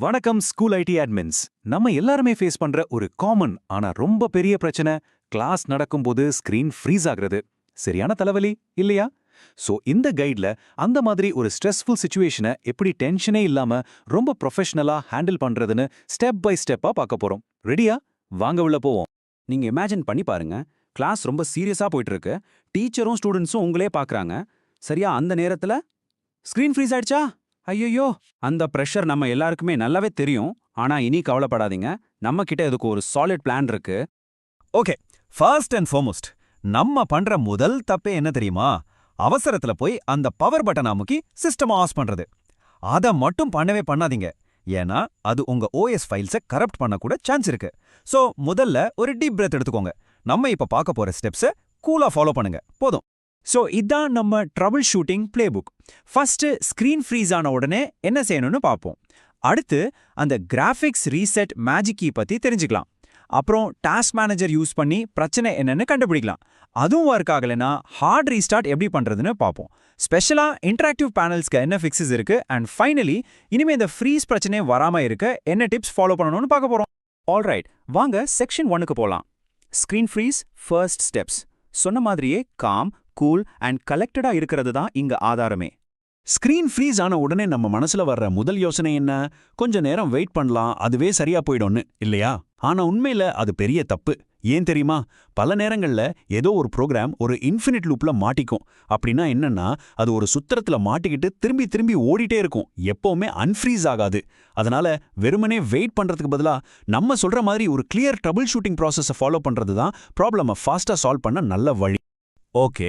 வணக்கம் school ID admins. நம்ம எல்லாருமே ஃபேஸ் பண்ற ஒரு காமன் ஆனா ரொம்ப பெரிய பிரச்சனை, கிளாஸ் நடக்கும்போது ஸ்கிரீன் ஃப்ரீஸ் ஆகுறது. சரியான தலைவலி இல்லையா? சோ இந்த கைட்ல அந்த மாதிரி ஒரு ஸ்ட்ரெஸ்ஃபுல் சிச்சுவேஷனை எப்படி டென்ஷனே இல்லாம ரொம்ப ப்ரொஃபஷனலா ஹேண்டில் பண்றதுன்னு ஸ்டெப் பை ஸ்டெப்பா பார்க்க போறோம். ரெடியா? வாங்க உள்ள போவோம். நீங்க இமேஜின் பண்ணி பாருங்க. கிளாஸ் ரொம்ப சீரியஸா போயிட்டு இருக்கு. டீச்சரும் ஸ்டூடெண்ட்ஸும் உங்களே பார்க்கறாங்க. சரியா அந்த நேரத்துல ஸ்கிரீன் ஃப்ரீஸ் ஆயிடுச்சா? ஐயையோ! அந்த பிரஷர் நம்ம எல்லாருக்குமே நல்லாவே தெரியும். ஆனா இனி கவலைப்படாதீங்க. நம்ம கிட்ட இதுக்கு ஒரு சாலிட் பிளான் இருக்கு. ஓகே, ஃபர்ஸ்ட் அண்ட் ஃபார்மோஸ்ட் நம்ம பண்ற முதல் தப்பே என்ன தெரியுமா? அவசரத்துல போய் அந்த பவர் பட்டன் அமுக்கி சிஸ்டம் ஆஃப் பண்றது. அத மட்டும் பண்ணவே பண்ணாதீங்க. ஏன்னா அது உங்க OS ஃபைல்ஸை கரப்ட் பண்ண கூட சான்ஸ் இருக்கு. சோ முதல்ல ஒரு டீப் பிரெத் எடுத்துக்கோங்க. நம்ம இப்ப பார்க்க போற ஸ்டெப்ஸை கூலா ஃபாலோ பண்ணுங்க. போதும். ஸோ இதான் நம்ம trouble shooting playbook. First screen freeze ஆன உடனே என்ன செய்யணும்னு பார்ப்போம். அடுத்து அந்த கிராஃபிக்ஸ் ரீசெட் மேஜிக் கீ பத்தி தெரிஞ்சுக்கலாம். அப்புறம் டாஸ்க் மேனேஜர் யூஸ் பண்ணி பிரச்சனை என்னன்னு கண்டுபிடிக்கலாம். அதுவும் ஒர்க் ஆகலைன்னா ஹார்ட் ரீஸ்டார்ட் எப்படி பண்றதுன்னு பார்ப்போம். ஸ்பெஷலா இன்டராக்டிவ் பேனல்ஸ்க்கு என்ன ஃபிக்ஸஸ் இருக்கு அண்ட் ஃபைனலி இனிமே இந்த ஃப்ரீஸ் பிரச்சனை வராம இருக்க என்ன டிப்ஸ் ஃபாலோ பண்ணணும்னு பார்க்க போறோம். ஆல்ரைட், வாங்க செக்ஷன் 1க்கு போலாம். Screen freeze first steps. சொன்ன மாதிரியே காம், கூல் அண்ட் கலெக்டடா இருக்கிறது தான் இங்க ஆதாரமே. ஸ்கிரீன் ஃப்ரீஸ் ஆன உடனே நம்ம மனசுல வர்ற முதல் யோசனை என்ன? கொஞ்ச நேரம் வெயிட் பண்ணலாம், அதுவே சரியா போயிடும்னு, இல்லையா? ஆனா உண்மையில அது பெரிய தப்பு. ஏன் தெரியுமா? பல நேரங்கள்ல ஏதோ ஒரு ப்ரோக்ராம் ஒரு இன்ஃபினிட் லூப்ல மாட்டிக்கும். அப்படின்னா என்னன்னா, அது ஒரு சுத்திரத்துல மாட்டிக்கிட்டு திரும்பி திரும்பி ஓடிட்டே இருக்கும். எப்பவுமே அன்ஃப்ரீஸ் ஆகாது. அதனால வெறுமனே வெயிட் பண்றதுக்கு பதிலா நம்ம சொல்ற மாதிரி ஒரு கிளியர் ட்ரபிள் ஷூட்டிங் ப்ராசஸை ஃபாலோ பண்றது தான் ப்ராப்ளமை ஃபாஸ்டா சால்வ் பண்ண நல்ல வழி. ஓகே,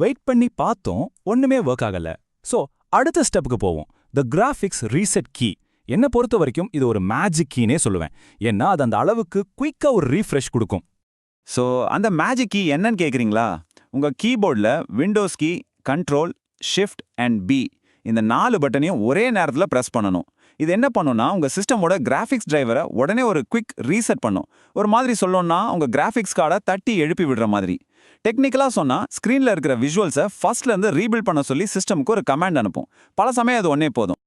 வெயிட் பண்ணி பார்த்தோம், ஒண்ணுமே ஒர்க் ஆகல. ஸோ அடுத்த ஸ்டெப்புக்கு போவோம். த கிராஃபிக்ஸ் ரீசெட் கீ. என்னை பொறுத்த வரைக்கும் இது ஒரு மேஜிக் கீனே சொல்லுவேன். ஏன்னா அது அந்த அளவுக்கு குயிக்கா ஒரு ரீஃப்ரெஷ் கொடுக்கும். ஸோ அந்த மேஜிக் கீ என்னன்னு கேட்குறீங்களா? உங்க கீபோர்டில் Windows key, control, shift and P இந்த 4 பட்டனையும் ஒரே நேரத்தில் ப்ரெஸ் பண்ணணும். இது என்ன பண்ணும்னா உங்க சிஸ்டமோட கிராஃபிக்ஸ் டிரைவரை உடனே ஒரு குவிக் ரீசெட் பண்ணும். ஒரு மாதிரி சொல்லணும்னா உங்க கிராஃபிக்ஸ் கார்டை தட்டி எழுப்பி விடுற மாதிரி. டெக்னிக்கலா சொன்னா ஸ்கிரீன்ல இருக்கிற விஷுவல்ஸை ஃபர்ஸ்ட்ல இருந்து ரீபில்ட் பண்ண சொல்லி சிஸ்டமுக்கு ஒரு கமாண்ட் அனுப்பும். பல சமயம் அது ஒன்னே போதும்.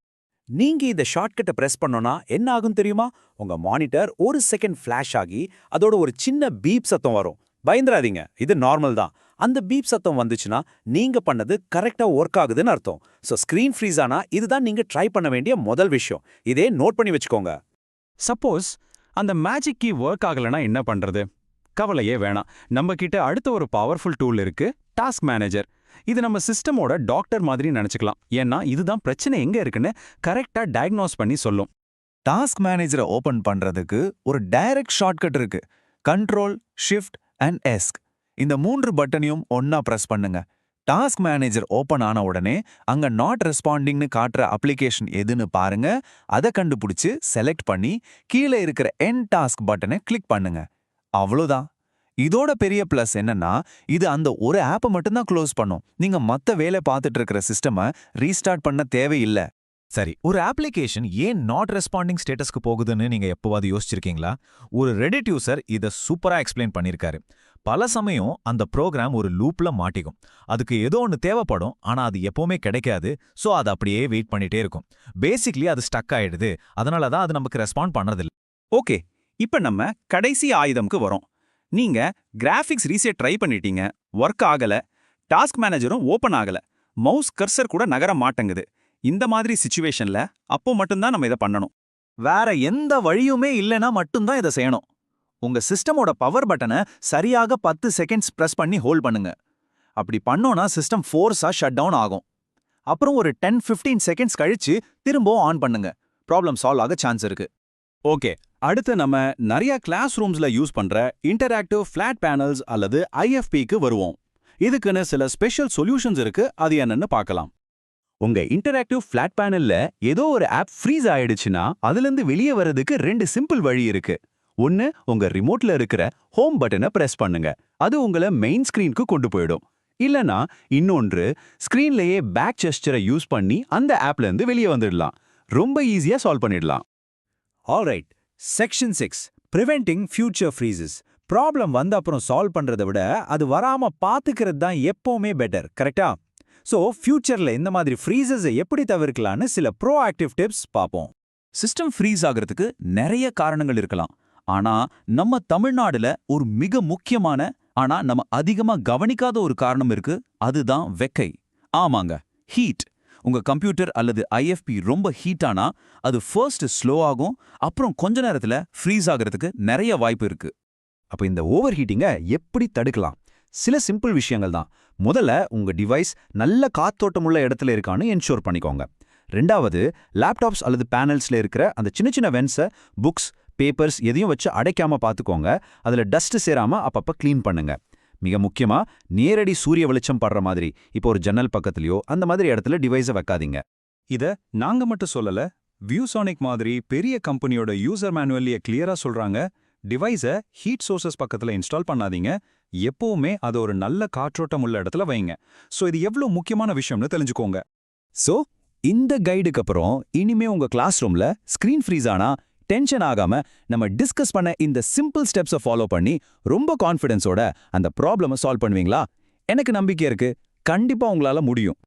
நீங்க இந்த ஷார்ட்கட்டை பிரஸ் பண்ணோம்னா என்ன ஆகும் தெரியுமா? உங்க மானிட்டர் ஒரு செகண்ட் ஃபிளாஷ் ஆகி அதோட ஒரு சின்ன பீப் சத்தம் வரும். பயந்துராதீங்க, இது நார்மல் தான். அந்த பீப் சத்தம் வந்துச்சுன்னா நீங்க பண்ணது கரெக்டா ஒர்க் ஆகுதுன்னு அர்த்தம். ஸோ ஸ்கிரீன் ஃப்ரீஸ் ஆனா இதுதான் நீங்க ட்ரை பண்ண வேண்டிய முதல் விஷயம். இதே நோட் பண்ணி வச்சுக்கோங்க. சப்போஸ் அந்த மேஜிக் கீ ஒர்க் ஆகலைன்னா என்ன பண்றது? கவலையே வேணாம். நம்ம கிட்ட அடுத்த ஒரு பவர்ஃபுல் டூல் இருக்கு, டாஸ்க் மேனேஜர். இது நம்ம சிஸ்டமோட டாக்டர் மாதிரி நினைச்சுக்கலாம். ஏன்னா இதுதான் பிரச்சனை எங்க இருக்குன்னு கரெக்டா டயக்னோஸ் பண்ணி சொல்லும். டாஸ்க் மேனேஜரை ஓபன் பண்றதுக்கு ஒரு டைரக்ட் ஷார்ட்கட் இருக்கு. கண்ட்ரோல், ஷிஃப்ட் அண்ட் எஸ்க் இந்த 3 பட்டனையும் ஒன்னா பிரஸ் பண்ணுங்க. டாஸ்க் மேனேஜர் ஓபன் ஆன உடனே அங்க நாட் ரெஸ்பாண்டிங்னு காட்டுற அப்ளிகேஷன் எதுன்னு பாருங்க. அதை கண்டுபிடிச்சு செலக்ட் பண்ணி கீழே இருக்கிற எண்ட் டாஸ்க் பட்டனை கிளிக் பண்ணுங்க. அவ்வளோதான். இதோட பெரிய பிளஸ் என்னன்னா இது அந்த ஒரு ஆப்பை மட்டும்தான் க்ளோஸ் பண்ணும். நீங்க மத்த வேலை பார்த்துட்டு இருக்கிற சிஸ்டமை ரீஸ்டார்ட் பண்ண தேவையில்லை. சரி, ஒரு அப்ளிகேஷன் ஏன் நாட் ரெஸ்பாண்டிங் ஸ்டேட்டஸ்க்கு போகுதுன்னு நீங்க எப்போவாது யோசிச்சிருக்கீங்களா? ஒரு ரெடிட் யூசர் இதை சூப்பரா எக்ஸ்பிளைன் பண்ணியிருக்காரு. பல சமயம் அந்த ப்ரோக்ராம் ஒரு லூப்ல மாட்டிக்கும். அதுக்கு ஏதோ ஒன்று தேவைப்படும், ஆனா அது எப்பவுமே கிடைக்காது. ஸோ அது அப்படியே வெயிட் பண்ணிட்டே இருக்கும். பேசிக்லி அது ஸ்டக் ஆயிடுது. அதனால தான் அது நமக்கு ரெஸ்பாண்ட் பண்ணதில்லை. ஓகே, இப்ப நம்ம கடைசி ஆயுதம்க்கு வரோம். நீங்க கிராஃபிக்ஸ் ரீசெட் ட்ரை பண்ணிட்டீங்க, ஒர்க் ஆகல, டாஸ்க் மேனேஜரும் ஓபன் ஆகல, மவுஸ் கர்சர் கூட நகர மாட்டேங்குது. இந்த மாதிரி சிச்சுவேஷன்ல அப்போ மட்டும்தான் நம்ம இதை பண்ணணும். வேற எந்த வழியுமே இல்லைன்னா மட்டும்தான் இதை செய்யணும். உங்க சிஸ்டமோட பவர் பட்டனை சரியாக 10 செகண்ட்ஸ் பிரஸ் பண்ணி ஹோல்ட் பண்ணுங்க. அப்படி பண்ணோம்னா சிஸ்டம் ஃபோர்ஸா ஷட் டவுன் ஆகும். அப்புறம் ஒரு 10-15 செகண்ட்ஸ் கழிச்சு திரும்பவும் ஆன் பண்ணுங்க. ப்ராப்ளம் சால்வ் ஆக சான்ஸ் இருக்கு. ஓகே, அடுத்து நம்ம நிறைய கிளாஸ் ரூம்ஸ்ல யூஸ் பண்ற இன்டராக்டிவ் ஃபிளாட் பேனல்ஸ் அல்லது IFPக்கு வருவோம். இதுக்குன்னு சில ஸ்பெஷல் சொல்யூஷன்ஸ் இருக்கு, அது என்னன்னு பார்க்கலாம். உங்க இன்டராக்டிவ் ஃபிளாட் பேனல்ல ஏதோ ஒரு ஆப் ஃப்ரீஸ் ஆயிடுச்சுன்னா அதிலிருந்து வெளியே வர்றதுக்கு 2 சிம்பிள் வழி இருக்கு. ஒன்னு, உங்க ரிமோட்ல இருக்கிற ஹோம் பட்டனை பிரஸ் பண்ணுங்க. அது உங்களை மெயின் ஸ்கிரீனுக்கு கொண்டு போயிடும். இல்லனா இன்னொன்று, ஸ்கிரீன்லயே பேக் ஜெஸ்டரை யூஸ் பண்ணி அந்த ஆப்ல இருந்து வெளியே வந்துடலாம். ரொம்ப ஈஸியா சால்வ் பண்ணிடலாம். Alright, section 6 preventing future freezes. Problem வந்த அப்புறம் சால்வ் பண்றதை விட அது வராம பாத்துக்கிறது தான் எப்பவுமே பெட்டர், கரெக்டா? ஸோ ஃபியூச்சர்ல இந்த மாதிரி ஃப்ரீசஸை எப்படி தவிர்க்கலான்னு சில ப்ரோஆக்டிவ் டிப்ஸ் பார்ப்போம். சிஸ்டம் ஃப்ரீஸ் ஆகிறதுக்கு நிறைய காரணங்கள் இருக்கலாம். ஆனா நம்ம தமிழ்நாடுல ஒரு மிக முக்கியமான ஆனா நம்ம அதிகமா கவனிக்காத ஒரு காரணம் இருக்கு. அதுதான் வெக்கை. ஆமாங்க, ஹீட். உங்க கம்ப்யூட்டர் அல்லது IFP ரொம்ப ஹீட் ஆனா அது ஃபர்ஸ்ட் ஸ்லோ ஆகும், அப்புறம் கொஞ்ச நேரத்துல ஃப்ரீஸ் ஆகிறதுக்கு நிறைய வாய்ப்பு இருக்கு. அப்ப இந்த ஓவர் ஹீட்டிங்கை எப்படி தடுக்கலாம்? சில சிம்பிள் விஷயங்கள் தான். முதல்ல உங்க டிவைஸ் நல்ல காத்தோட்டமுள்ள இடத்துல இருக்கான்னு என்ஷூர் பண்ணிக்கோங்க. ரெண்டாவது, லேப்டாப்ஸ் அல்லது பேனல்ஸ்ல இருக்கிற அந்த சின்ன சின்ன வென்ட்ஸை புக்ஸ், பேப்பர்ஸ் எதையும் வச்சு அடைக்காம பார்த்துக்கோங்க. அதுல டஸ்ட் சேராம அப்பப்ப க்ளீன் பண்ணுங்க. மிக முக்கியமா, நேரடி சூரிய வெளிச்சம் படுற மாதிரி இப்போ ஒரு ஜன்னல் பக்கத்துலயோ அந்த மாதிரி இடத்துல டிவைஸை வைக்காதீங்க. இத நாங்க மட்டும் சொல்லல, வியூசானிக் மாதிரி பெரிய கம்பெனியோட யூசர் மேனுவல்லிய கிளியரா சொல்றாங்க. டிவைஸை ஹீட் சோர்சஸ் பக்கத்துல இன்ஸ்டால் பண்ணாதீங்க, எப்பவுமே அதை ஒரு நல்ல காற்றோட்டம் உள்ள இடத்துல வைங்க. சோ இது எவ்வளவு முக்கியமான விஷயம்னு தெரிஞ்சுக்கோங்க. சோ இந்த கைடுக்கு அப்புறம் இனிமே உங்க கிளாஸ் ரூம்ல ஸ்கிரீன் ஃப்ரீஸ் ஆனா டென்ஷன் ஆகாம நம்ம டிஸ்கஸ் பண்ண இந்த சிம்பிள் ஸ்டெப்ஸை ஃபாலோ பண்ணி ரொம்ப கான்ஃபிடன்ஸோட அந்த ப்ராப்ளமை சால்வ் பண்ணுவீங்களா? எனக்கு நம்பிக்கை இருக்கு, கண்டிப்பா உங்களால முடியும்.